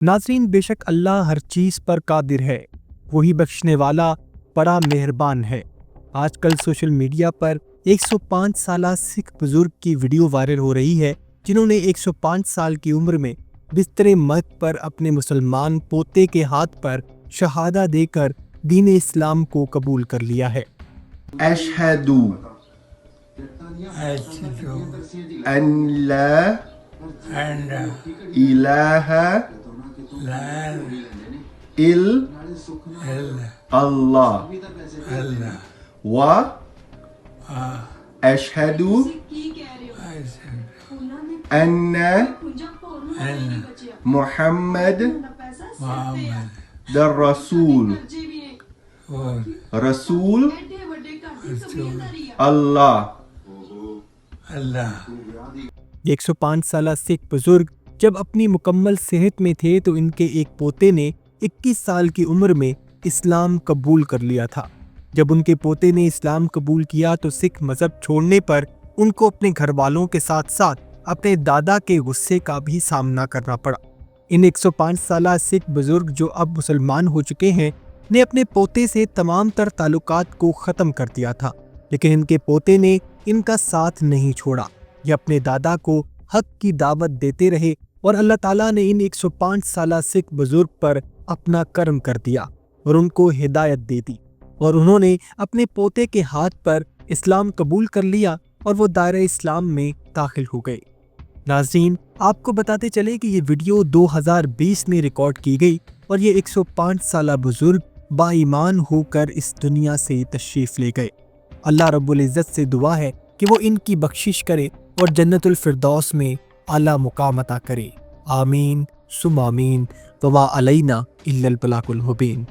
ناظرین، بے شک اللہ ہر چیز پر قادر ہے، وہی بخشنے والا بڑا مہربان ہے۔ آج کل سوشل میڈیا پر 105 سالہ سکھ بزرگ کی ویڈیو وائرل ہو رہی ہے، جنہوں نے 105 سال کی عمر میں بستر موت پر اپنے مسلمان پوتے کے ہاتھ پر شہادہ دے کر دین اسلام کو قبول کر لیا ہے۔ اشہدو ان لا الہ الا اللہ و اشہدو ان محمد در رسول اللہ۔ یہ 105 سالہ سکھ بزرگ جب اپنی مکمل صحت میں تھے تو ان کے ایک پوتے نے 21 سال کی عمر میں اسلام قبول کر لیا تھا۔ جب ان کے پوتے نے اسلام قبول کیا تو سکھ مذہب چھوڑنے پر ان کو اپنے گھر والوں کے ساتھ ساتھ اپنے دادا کے غصے کا بھی سامنا کرنا پڑا۔ ان 105 سالہ سکھ بزرگ جو اب مسلمان ہو چکے ہیں نے اپنے پوتے سے تمام تر تعلقات کو ختم کر دیا تھا، لیکن ان کے پوتے نے ان کا ساتھ نہیں چھوڑا۔ یہ اپنے دادا کو حق کی دعوت دیتے رہے اور اللہ تعالیٰ نے ان 105 سالہ سکھ بزرگ پر اپنا کرم کر دیا اور ان کو ہدایت دے دی، اور انہوں نے اپنے پوتے کے ہاتھ پر اسلام قبول کر لیا اور وہ دائرہ اسلام میں داخل ہو گئے۔ ناظرین، آپ کو بتاتے چلے کہ یہ ویڈیو 2020 میں ریکارڈ کی گئی اور یہ 105 سالہ بزرگ با ایمان ہو کر اس دنیا سے تشریف لے گئے۔ اللہ رب العزت سے دعا ہے کہ وہ ان کی بخشش کرے اور جنت الفردوس میں اعلیٰ مقام عطا کرے۔ آمین ثم آمین، وما علینا الا البلاغ المبین۔